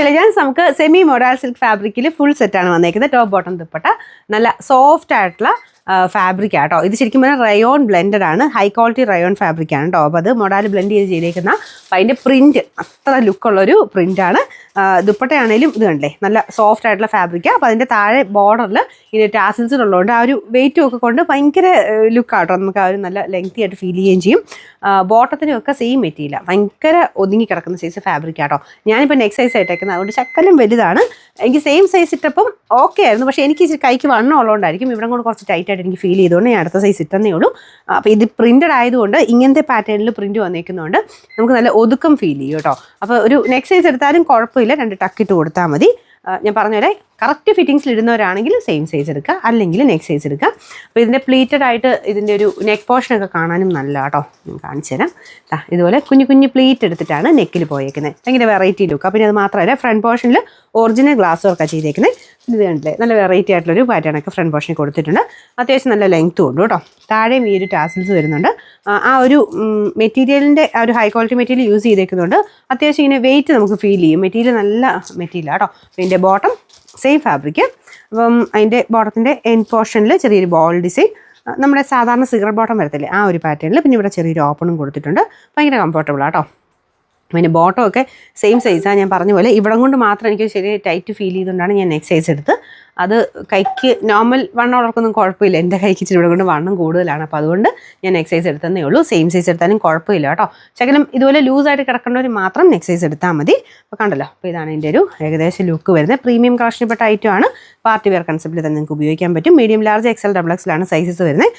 Elegance നമുക്ക് semi modal silk ഫാബ്രിക്കിൽ full സെറ്റാണ് വന്നേക്കുന്നത്. ടോപ്പ് ബോട്ടം ദുപ്പട്ട നല്ല സോഫ്റ്റ് ആയിട്ടുള്ള ഫാബ്രിക് ആട്ടോ. ഇത് ശരിക്കും പറഞ്ഞാൽ റയോൺ ബ്ലെൻഡഡ് ആണ്, ഹൈ ക്വാളിറ്റി റയോൺ ഫാബ്രിക് ആണ് കേട്ടോ. അപ്പോൾ അത് മൊഡാൽ ബ്ലെൻഡ് ചെയ്തേക്കുന്ന അപ്പോൾ അതിൻ്റെ പ്രിൻറ്റ് അത്ര ലുക്കുള്ളൊരു പ്രിൻ്റാണ്. ദുപ്പട്ടയാണേലും ഇത് കണ്ടേ നല്ല സോഫ്റ്റ് ആയിട്ടുള്ള ഫാബ്രിക്കാണ്. അപ്പോൾ അതിൻ്റെ താഴെ ബോർഡറിൽ ഇങ്ങനെ ടാസിൽസിലുള്ളതുകൊണ്ട് ആ ഒരു വെയിറ്റും ഒക്കെ കൊണ്ട് ഭയങ്കര ലുക്കാട്ടോ. നമുക്ക് ആ ഒരു നല്ല ലെങ്തി ആയിട്ട് ഫീൽ ചെയ്യുകയും ചെയ്യും. ബോട്ടത്തിനും ഒക്കെ സെയിം മെറ്റീരിയൽ, ഭയങ്കര ഒതുങ്ങി കിടക്കുന്ന സൈസ് ഫാബ്രിക് ആട്ടോ. ഞാനിപ്പോൾ നെക്സ്റ്റ് സൈസ് ആയിട്ടേക്കുന്നത്, അതുകൊണ്ട് ശക്കലും വലുതാണ്. എനിക്ക് സെയിം സൈസ് ഇട്ടപ്പം ഓക്കെ ആയിരുന്നു, പക്ഷേ എനിക്ക് കൈക്ക് വണ്ണം ഉള്ളതുകൊണ്ടായിരിക്കും ഇവിടെ കൊണ്ട് കുറച്ച് ടൈറ്റ് ആയിട്ട് എനിക്ക് ഫീൽ ചെയ്തുകൊണ്ട് ഞാൻ അടുത്ത സൈസ് ഇട്ടെന്നേ ഉള്ളൂ. അപ്പോൾ ഇത് പ്രിൻറ്റഡ് ആയതുകൊണ്ട് ഇങ്ങനത്തെ പാറ്റേണിൽ പ്രിൻറ്റ് വന്നേക്കുന്നതുകൊണ്ട് നമുക്ക് നല്ല ഒതുക്കം ഫീൽ ചെയ്യും കേട്ടോ. അപ്പോൾ ഒരു നെക്സ്റ്റ് സൈസ് എടുത്താലും കുഴപ്പമില്ല, 2 ടക്കിട്ട് കൊടുത്താൽ മതി. ഞാൻ പറഞ്ഞ പോലെ കറക്റ്റ് ഫിറ്റിങ്സിൽ ഇടുന്നവരാണെങ്കിൽ സെയിം സൈസ് എടുക്കുക, അല്ലെങ്കിൽ നെക്സ്റ്റ് സൈസ് എടുക്കുക. അപ്പോൾ ഇതിൻ്റെ പ്ലീറ്റഡ് ആയിട്ട് ഇതിൻ്റെ ഒരു നെക്ക് പോർഷനൊക്കെ കാണാനും നല്ല കേട്ടോ. ഞാൻ കാണിച്ചു തരാം. ഇതുപോലെ കുഞ്ഞു കുഞ്ഞു പ്ലീറ്റ് എടുത്തിട്ടാണ് നെക്കിൽ പോയേക്കുന്നത്. ഭയങ്കര വെറൈറ്റി ലുക്ക്. പിന്നെ അത് മാത്രമല്ല ഫ്രണ്ട് പോർഷനിൽ ഒറിജിനൽ ഗ്ലാസ് വർക്കാണ് ചെയ്തേക്കുന്നത്. ഇത് കണ്ടില്ലേ, നല്ല വെറൈറ്റി ആയിട്ടുള്ളൊരു പാറ്റേൺ ഒക്കെ ഫ്രണ്ട് പോർഷനിൽ കൊടുത്തിട്ടുണ്ട്. അത്യാവശ്യം നല്ല ലെങ്ത്തും ഉണ്ട് കേട്ടോ. താഴെയും ഈ ഒരു ടാസിൽസ് വരുന്നുണ്ട്. ആ ഒരു മെറ്റീരിയലിൻ്റെ ആ ഒരു ഹൈ ക്വാളിറ്റി മെറ്റീരിയൽ യൂസ് ചെയ്തേക്കുന്നതുകൊണ്ട് അത്യാവശ്യം ഇങ്ങനെ വെയിറ്റ് നമുക്ക് ഫീൽ ചെയ്യും. മെറ്റീരിയൽ നല്ല മെറ്റീരിയലാണ് കേട്ടോ. ഇതിൻ്റെ ബോട്ടം സെയിം ഫാബ്രിക്. അപ്പം അതിൻ്റെ ബോട്ടത്തിൻ്റെ എൻഡ് പോർഷനിൽ ചെറിയൊരു ബോൾ ഡിസൈൻ, നമ്മുടെ സാധാരണ സിഗരറ്റ് ബോട്ടം വരത്തില്ലേ ആ ഒരു പാറ്റേണിൽ. പിന്നെ ഇവിടെ ചെറിയൊരു ഓപ്പണും കൊടുത്തിട്ടുണ്ട്. ഭയങ്കര കംഫർട്ടബിളാണ് കേട്ടോ. പിന്നെ ബോട്ടം ഒക്കെ സെയിം സൈസാണ്. ഞാൻ പറഞ്ഞ പോലെ ഇവിടം കൊണ്ട് മാത്രം എനിക്ക് ശരി ടൈറ്റ് ഫീൽ ചെയ്തുകൊണ്ടാണ് ഞാൻ നെക്സ്റ്റ് സൈസ് എടുത്ത്. അത് കൈക്ക് നോർമൽ വണ്ണം ഉള്ളവർക്കൊന്നും കുഴപ്പമില്ല. എൻ്റെ കൈക്ക് ഇച്ചിരി ഇവിടെ കൊണ്ട് വണ്ണം കൂടുതലാണ്. അപ്പോൾ അതുകൊണ്ട് ഞാൻ നെക്സ്റ്റ് സൈസ് എടുത്തതേ ഉള്ളൂ. സെയിം സൈസ് എടുത്താലും കുഴപ്പമില്ല കേട്ടോ. ശകലം ഇതുപോലെ ലൂസായിട്ട് കിടക്കേണ്ടവർ മാത്രം നെക്സ്റ്റ് സൈസ് എടുത്താൽ മതി. അപ്പോൾ കണ്ടല്ലോ, അപ്പോൾ ഇതാണ് എൻ്റെ ഒരു ഏകദേശം ലുക്ക് വരുന്നത്. പ്രീമിയം കളക്ഷനിൽപ്പെട്ട ഐറ്റമാണ്. പാർട്ടി വെയർ കൺസെപ്റ്റിൽ തന്നെ നിങ്ങൾക്ക് ഉപയോഗിക്കാൻ പറ്റും. Medium large XL XXL sizes വരുന്നത്.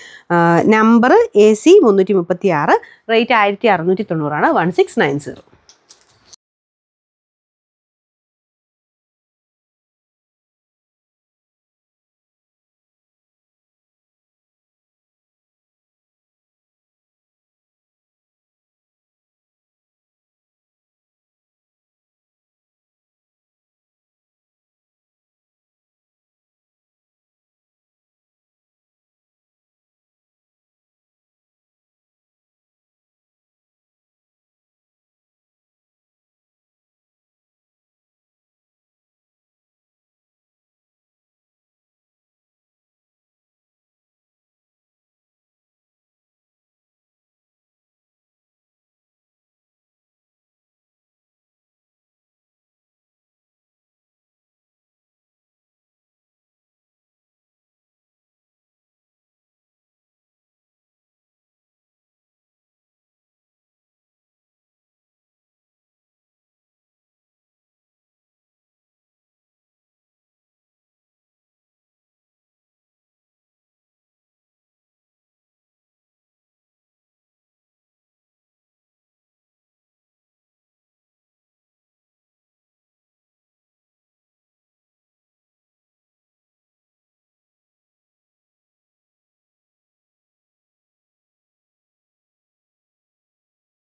നമ്പർ AC 336, റേറ്റ് 1690, 1690.